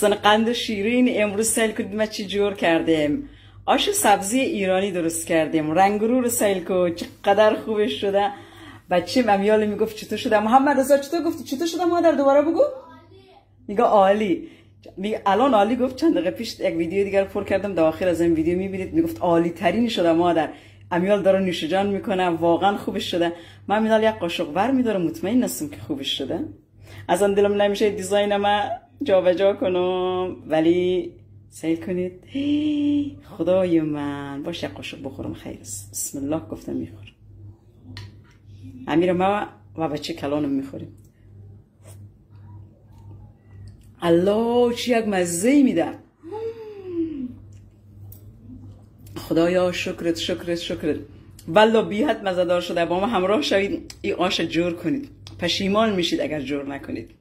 قند شیرین امروز سیل کنید ما چی جور کردیم. آش سبزی ایرانی درست کردیم. رنگرو رو سیل کو چقدر خوبش شده. بچه‌م امیال میگفت چطور شده؟ محمد رضا چطور گفتی؟ چطور شده مادر؟ دوباره بگو. میگه عالی. میگه الان عالی گفت. چند دقیقه پیش یک ویدیو دیگر پر کردم داخل از این ویدیو میبینید میگفت عالی ترین شده مادر. امیال داره نوش جان میکنه واقعا خوبش شده. من میدال یک قاشق بر میدارم مطمئن هستم که خوبش شده. از آن دلم نمیشه دیزاین ما جابجا کنم ولی سعی کنید. خدای من باش یک قاشق بخورم خیر است. بسم الله گفتم میخورم. امیر ما و بچه کلانم میخوریم. الله چی یک مزه میده. خدایا شکرت شکرت شکرت. والله بی حد مزه دار شده. با ما همراه شوید این آش جور کنید. پشیمان میشید اگر جور نکنید.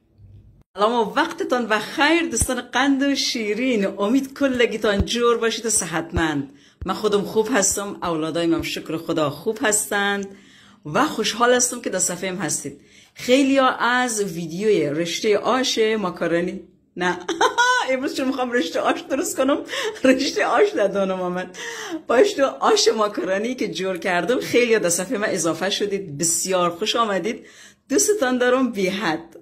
سلام و وقتتان و خیر دوستان قند و شیرین. امید کلگیتان جور باشید و صحتمند. من خودم خوب هستم، اولادایم هم شکر خدا خوب هستند و خوشحال هستم که در صفحه هم هستید. خیلی ها از ویدیوی رشته آش ماکارونی نه امروز چون میخوام رشته آش درست کنم رشته آش ندانم آمد باش آش ماکارونی که جور کردم خیلی ها در صفحه من اضافه شدید. بسیار خوش آمدید. دوستتان دارم بی حد.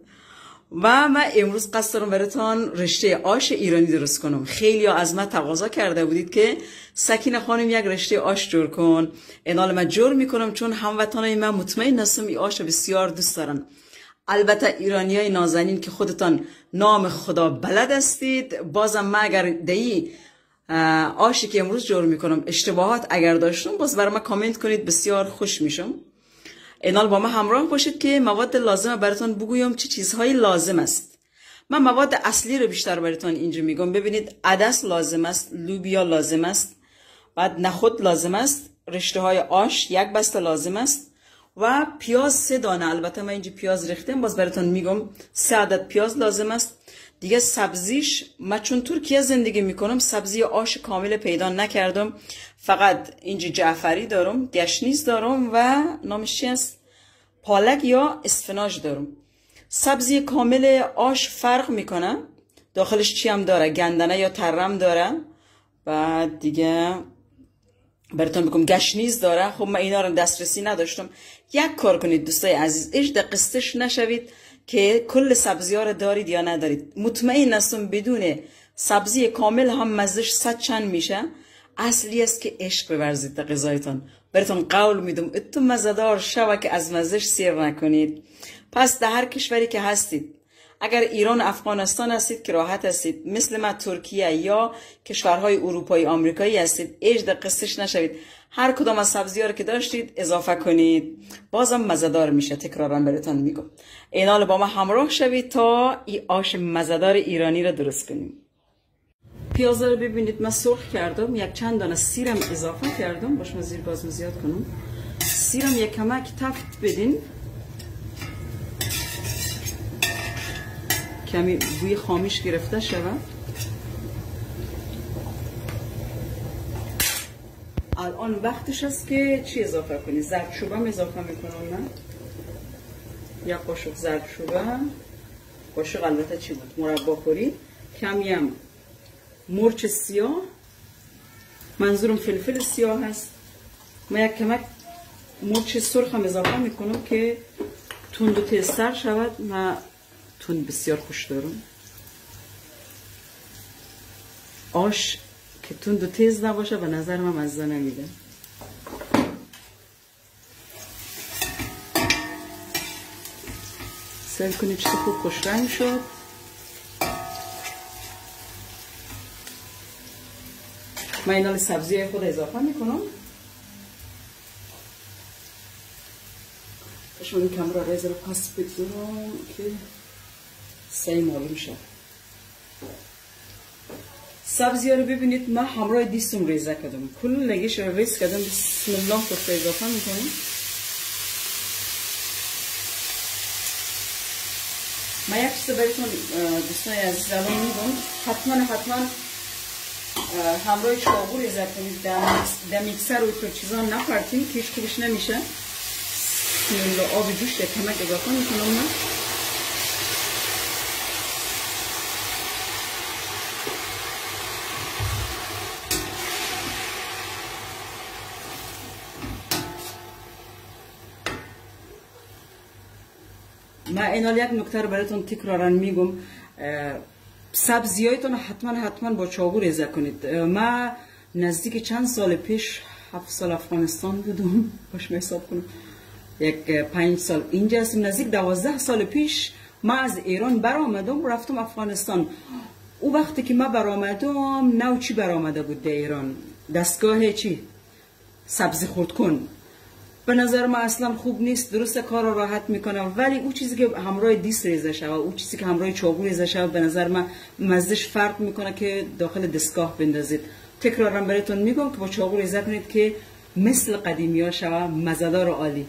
و من امروز قصد دارم براتون رشته آش ایرانی درست کنم. خیلی ها از من تقاضا کرده بودید که سکینه خانم یک رشته آش جور کن. اینال من جور میکنم چون هموطنای من مطمئن هستم این آش بسیار دوست دارن. البته ایرانیای نازنین که خودتان نام خدا بلد هستید. بازم من اگر دهی آشی که امروز جور میکنم اشتباهات اگر داشتم باز برای من کامنت کنید. بسیار خوش میشم. اینال با ما همراه باشید که مواد لازم براتون بگویم چه چیزهایی لازم است. من مواد اصلی رو بیشتر براتون اینجا میگم. ببینید عدس لازم است، لوبیا لازم است، بعد نخود لازم است، رشته های آش یک بسته لازم است و پیاز 3 دانه. البته من اینجا پیاز ریختم باز براتون میگم 3 عدد پیاز لازم است. دیگه سبزیش من چون ترکیه زندگی میکنم سبزی آش کامل پیدا نکردم. فقط اینجا جعفری دارم، گشنیز دارم و نامش چی است؟ پالک یا اسفناج دارم. سبزی کامل آش فرق میکنه. داخلش چی هم داره؟ گندنه یا ترم داره. بعد دیگه براتون بگم گشنیز داره. خب من اینا رو دسترسی نداشتم. یک کار کنید دوستای عزیز، هیچ دقیقش نشوید که کل سبزی ها رو دارید یا ندارید. مطمئن هستم بدون سبزی کامل هم مزهش 100 چند میشه. اصلی است که عشق بورزید در غذایتان. براتون قول میدم اتو مزه‌دار شوه که از مزهش سیر نکنید. پس در هر کشوری که هستید، اگر ایران افغانستان هستید که راحت هستید، مثل ما ترکیه یا کشورهای اروپایی آمریکایی هستید، هیچ دقیقش نشوید. هر کدام از سبزی ها رو که داشتید اضافه کنید. بازم مزه‌دار میشه. تکرارا براتون میگم. اینال با ما همراه شوید تا این آش مزه‌دار ایرانی رو درست کنیم. پیاز رو ببینید من سرخ کردم. یک چند دانه سیرم اضافه کردم. باش من زیر گاز زیاد کنم. سیرم یک کمک تفت بدین. کمی بوی خامیش گرفته شود. الان وقتش است که چی اضافه کنی؟ زردچوبه اضافه میکنم من. یک قاشق زردچوبه. قاشق البته چی بود؟ مربا خوری. کمی هم مرچ سیاه. منظورم فلفل سیاه هست. من یک کمک مرچ سرخ هم اضافه میکنم که تند و تیزتر شود. من تند بسیار خوش دارم. آش که تند و تیز نباشه به نظر من مزه نمیده. سعی کنید چطور خوب خوش رنگ شد. من اینال سبزی خود اضافه میکنم. کاش من کامرا ریز رو پس بگذارم که سعی معلوم شد. سبزی ها رو ببینید من همراه دیستم ریزه کردم. کل لگیش رو ریز کردم. بسم الله خود اضافه میکنم. من یک چیز براتون دوستان عزیز الان میگم. حتما همراه چاقو ریزه کنید. در میکسر و تو چیزا نپرتین که هیچ خوبش نمیشه. بسم الله آب جوش یک کمک اضافه میکنم من. من اینال یک نکته رو براتون تکرارا میگم. سبزیایتون حتما با چاقو ریزه کنید. من نزدیک چند سال پیش 7 سال افغانستان بودم، باش حساب کنم یک 5 سال اینجا هستم. نزدیک 12 سال پیش من از ایران برآمدم رفتم افغانستان. او وقتی که من برآمدم نو چی برآمده بود در ایران؟ دستگاه چی؟ سبزی خورد کن. به نظر من اصلا خوب نیست، درست کار را راحت میکنه، ولی او چیزی که همراه دیس ریزه شود، او چیزی که همراه چاقو ریزه شود، به نظر من مزهش فرق میکنه که داخل دستگاه بندازید. تکرارا براتون میگم که با چاقو ریزه کنید که مثل قدیمی ها شود، مزه‌دار و عالی.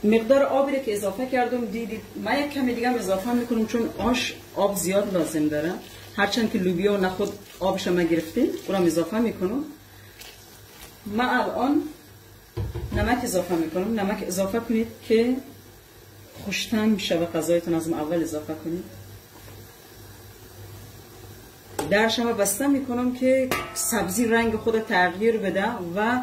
مقدار آبی که اضافه کردم دیدید. من یک کمی دیگه اضافه میکنم چون آش آب زیاد لازم داره. هرچند که لوبیا و نخود آبش ما گرفتیم، اونم اضافه میکنم. من الان نمک اضافه میکنم. نمک اضافه کنید که خوش‌طعم میشه و غذایتون از اول اضافه کنید. درش هم بسته میکنم که سبزی رنگ خود تغییر بده و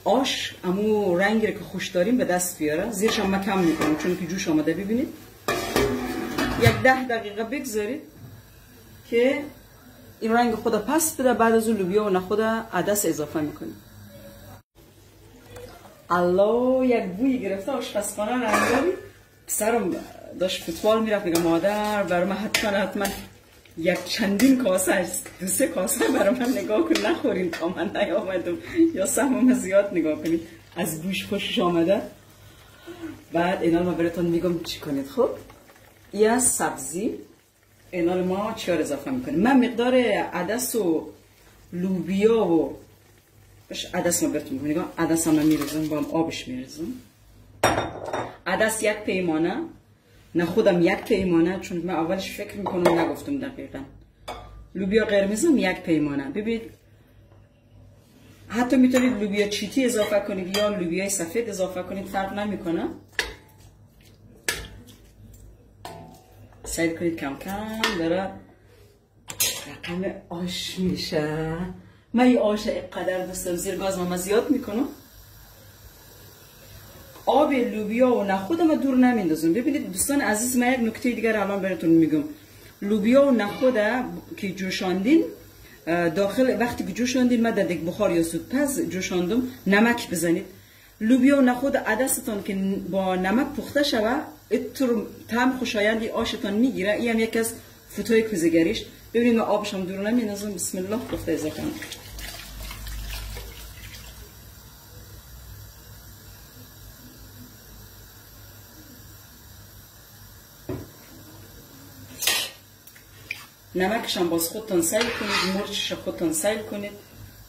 آش امو رنگی که خوش داریم به دست بیاره. زیرش هم کم میکنم چون که جوش آمده. ببینید یک 10 دقیقه بگذارید که این رنگ خود پس بده. بعد از اون لوبیا و نخود عدس اضافه میکنیم. الله یک بوی گرفته آشپزخانه رنگاری. پسرم داشت فوتبال میرفت میگه مادر برای من حتما یک چندین کاسه است، 2-3 کاسه برای من نگاه کن نخورین تا من نیامدم یا سهمم زیاد نگاه کنید. از بوش خوشش آمده. بعد اینا ما براتون میگم چی کنید. خب این سبزی اینا ما چی اضافه میکنیم. من مقدار عدس و لوبیا و عدس ما براتون میگم. نگاه عدس هم میریزم با هم آبش میریزم. عدس 1 پیمانه، نخودم 1 پیمانه چون من اولش فکر میکنم نگفتم دقیقا. لوبیا قرمزم 1 پیمانه. ببینید حتی میتونید لوبیا چیتی اضافه کنید یا لوبیا سفید اضافه کنید، فرق نمیکنه. سعی کنید کم کم داره رقم آش میشه. من این آش اینقدر دوستم زیر گاز ما زیاد میکنم. آب لوبیا و نخود ما دور نمیندازم. ببینید دوستان عزیز، من یک نکته دیگر الان براتون میگم. لوبیا و نخود که جوشاندین داخل، وقتی که جوشاندین من در یک بخار یا سودپز جوشاندم، نمک بزنید. لوبیا و نخود عدستان که با نمک پخته شود اتر طعم خوشایندی آشتان میگیره. این هم یک از فوتوی کوزه‌گریش. ببینید من آبش هم دور نمیندازم. بسم الله گفته اضافه کنم. نمکش هم باز خودتان سیل کنید، مرچش خودتان سیل کنید.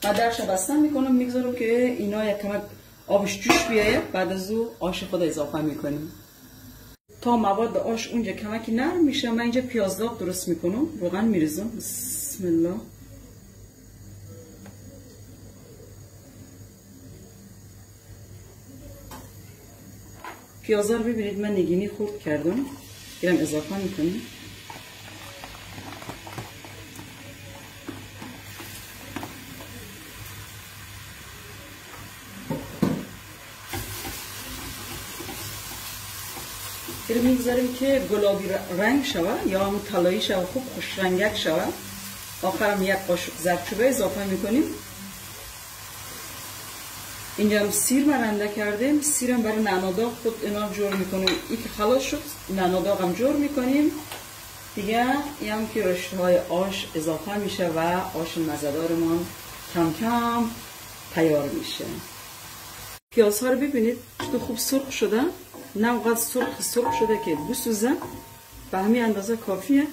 من درش بسته میکنم، میگذارم که اینا یک کمک آبش جوش بیاید. بعد از او آش خود اضافه میکنیم تا مواد آش اونجا کمکی نرم میشه. من اینجا پیاز داغ درست میکنم، روغن میریزم. بسم الله. پیازا رو ببینید من نگینی خورد کردم، اینم اضافه میکنیم. رو میگذاریم که گلابی رنگ شود یا همون طلایی شود، خوب خوش رنگک شود. آخرم 1 قاشق زردچوبه اضافه میکنیم. اینجا هم سیر مرنده کردیم. سیرم برای نعناداغ خود اینا جور میکنیم. این که خلاص شد نعناداغ هم جور میکنیم دیگه. این هم که رشته های آش اضافه میشه و آش مزه‌دارمون کم کم تیار میشه. پیاز ها رو ببینید تو خوب سرخ شده، نه اونقدر سرخ شده که بسوزه، به همین اندازه کافیه.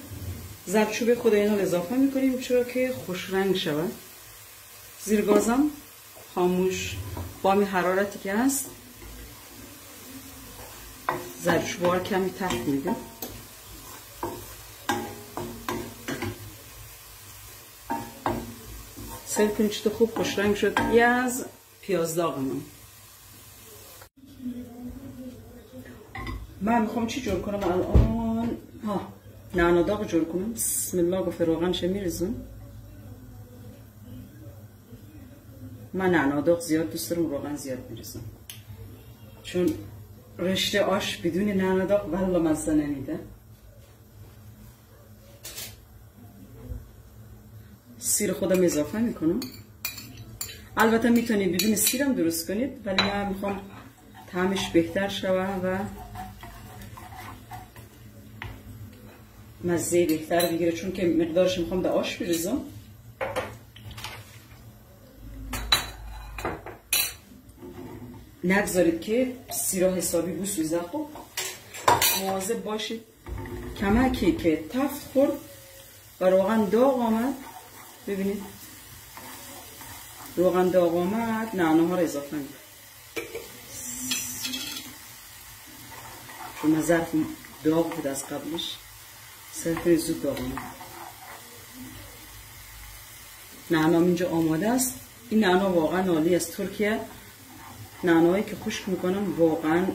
زردچوبه خود اینا رو اضافه میکنیم چرا که خوش رنگ شود. زیر گازم خاموش با همین حرارتی که هست زردچوبه ها کمی تفت میده. سیل کنید چطور خوب خوش رنگ شد. یه از پیاز داغمون من میخوام چی جور کنم الان؟ نعناداغ جور کنم. بسم الله. گفت روغنش میریزم. من نعناداغ زیاد دوست دارم، روغن زیاد میریزم چون رشته آش بدون نعنا داغ والله مزه نمیده. سیر خودم اضافه میکنم. البته میتونید بدون سیرم درست کنید، ولی من میخوام طعمش بهتر شود و مزه بهتر بگیره، چون که مقدارش میخوام به آش بریزم. نگذارید که سیرا حسابی بسوزه. خب مواظب باشید کمکی که تفت خورد و روغن داغ آمد. ببینید روغن داغ آمد، نعناها رو اضافه میکنم، چون ظرف داغ بود از قبلش، سرخ زود داغ آمد. نعنام اینجا آماده است. این نعنا واقعا عالی است. ترکیه نعنایی که خشک میکنن واقعا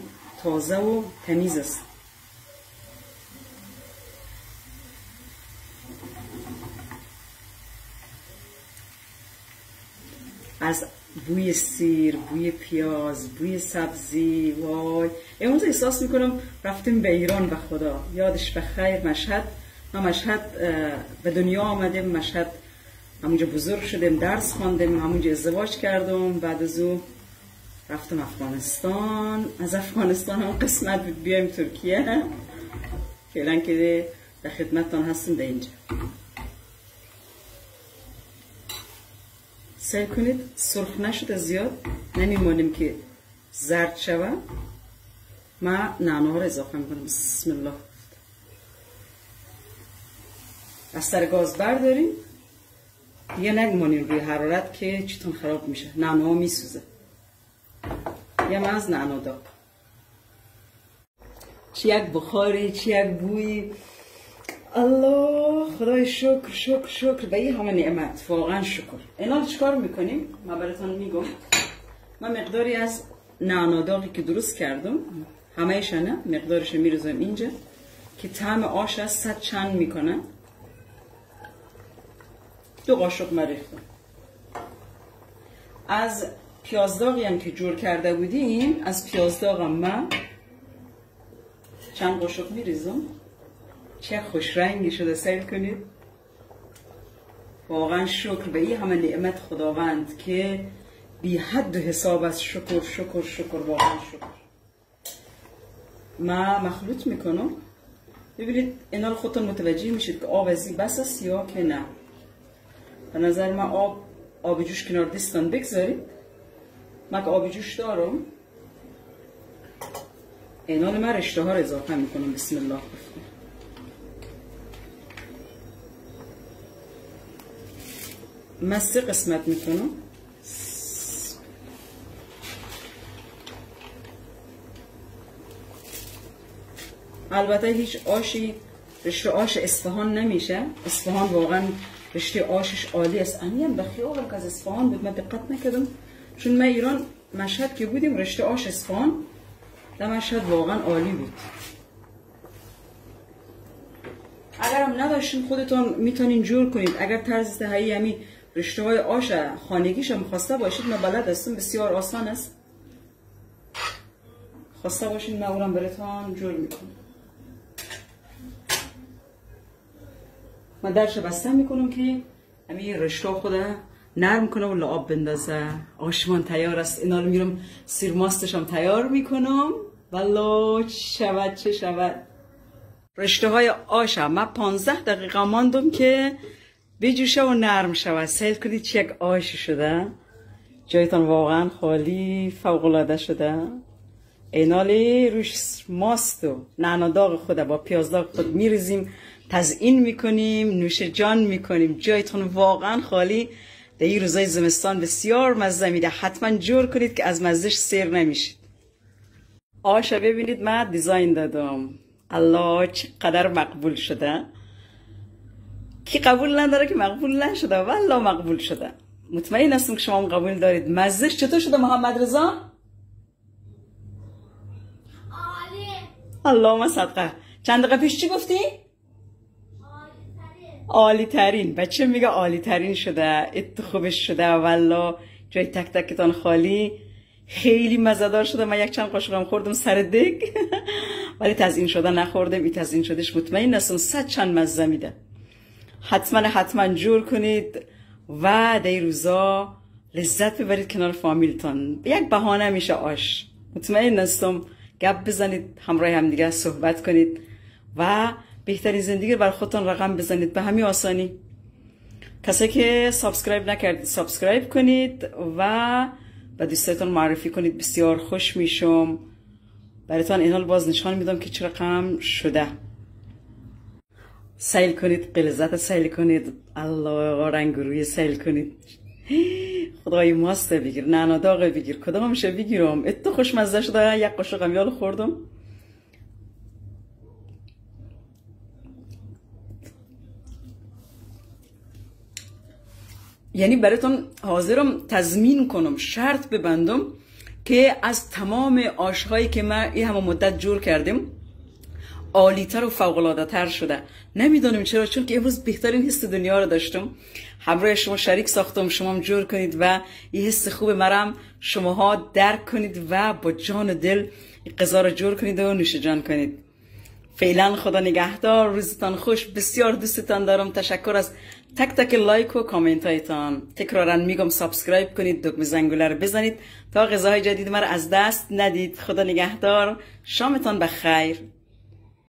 تازه و تمیز است. از بوی سیر، بوی پیاز، بوی سبزی، وای امروز احساس میکنم رفتیم به ایران. به خدا یادش بخیر. مشهد، ما مشهد به دنیا آمدیم، مشهد همونجا بزرگ شدیم، درس خواندیم، همونجا ازدواج کردم. بعد از او رفتم افغانستان، از افغانستان هم قسمت بیایم ترکیه. فعلا که در خدمتتان هستیم در اینجا. سعی کنید سرخ نشده زیاد، نمیمانیم که زرد شود. ما نعناها رو اضافه میکنم. بسم الله. از سر گاز برداریم دیگه، نگمانیم روی حرارت که چیتون خراب میشه، نعناها میسوزه. یه از نعنا داغ، چی یک بخاری، چی یک بوی. الله خدای شکر شکر شکر به این همه نعمت، واقعا شکر. اینا چیکار میکنیم؟ من براتون میگم. من مقداری از نعنا داغی که درست کردم، همه‌اش نه، مقدارش میریزم اینجا که طعم آش از صد چند میکنه. 2 قاشق مریختم. از پیاز داغی هم که جور کرده بودیم، از پیاز داغم من چند قاشق میریزم. چه خوش رنگی شده، سیر کنید. واقعا شکر به این همه نعمت خداوند که بی حد و حساب است. شکر شکر شکر، واقعا شکر. ما مخلوط میکنم. ببینید اینا رو خودتون متوجه میشید که آب ازی بس است یا که نه. به نظر من آب جوش کنار دستان بگذارید. من که آب جوش دارم، اینا رو من رشته ها رو اضافه میکنم. بسم الله. من 3 قسمت میکنم. البته هیچ آشی رشته آش اصفهان نمیشه. اصفهان واقعا رشته آشش عالی است. امیم به خیالم که از اصفهان بود، من دقت نکردم، چون ما ایران مشهد که بودیم رشته آش اصفهان در مشهد واقعا عالی بود. اگرم نداشتین خودتون میتونین جور کنید. اگر طرز تهیه همی رشته های آش خانگیش هم خواسته باشید، من بلد هستم، بسیار آسان است. خواسته باشید من اونم براتون جور میکنم. من درش بسته میکنم که همین رشته خود نرم کنم و لعاب بندازه. آشمان تیار است. اینا رو میرم سیر ماستش هم تیار میکنم. والله شود چه شود. رشته های آش من 15 دقیقه ماندم که بجوشه و نرم شود. سیل کنید چه یک آش شده. جایتان واقعا خالی، فوق العاده شده. اینالی روش ماست و نعنا داغ خود با پیاز داغ خود میریزیم، تزیین میکنیم، نوش جان میکنیم. جایتون واقعا خالی. در این روزای زمستان بسیار مزه میده. حتما جور کنید که از مزهش سیر نمیشید. آش ببینید من دیزاین دادم. الله چقدر مقبول شده. کی قبول نداره که مقبول نشده؟ والله مقبول شده. مطمئن هستم که شما هم قبول دارید. مزهش چطور شده محمد رضا؟ عالی. اللهم صدقه. چند دقیقه پیش چی گفتی؟ عالی ترین. بچه میگه عالی ترین شده. ات خوبش شده. والله جای تک تکتان خالی. خیلی مزه‌دار شده. من یک چند قاشق هم خوردم سر دگ ولی تزیین شده نخوردم. این تزیین شدهش مطمئن هستم 100 چند مزه میده. حتما جور کنید و در روزا لذت ببرید کنار فامیلتان. یک بهانه میشه آش. مطمئن هستم گپ بزنید، همراه هم دیگه صحبت کنید و بهترین زندگی بر خودتان رقم بزنید به همین آسانی. کسی که سابسکرایب نکردید سابسکرایب کنید و به دوستاتون معرفی کنید. بسیار خوش میشم برایتان این حال باز نشان میدم که چه رقم شده. سیل کنید، غلظت سیل کنید، الله رنگ روی سیل کنید. خدای ماسته بگیر، نعنا داغه بگیر، کدامشه بگیرم. اتو خوشمزه شده. یک قاشق هم یال خوردم. یعنی براتون حاضرم تضمین کنم، شرط ببندم که از تمام آشهایی که من این همه مدت جور کردم عالی‌تر و فوق‌العاده‌تر شده. نمیدونم چرا، چون که امروز بهترین حس دنیا رو داشتم. همراه شما شریک ساختم، شما هم جور کنید و این حس خوب مرم شماها درک کنید و با جان و دل این غذا رو جور کنید و نوش جان کنید. فعلا خدا نگهدار، روزتان خوش. بسیار دوستتان دارم. تشکر از تک تک لایک و کامنت هایتان. تکرارا میگم سابسکرایب کنید، دکمه زنگوله رو بزنید تا غذاهای جدید مرا از دست ندید. خدا نگهدار، شامتان بخیر.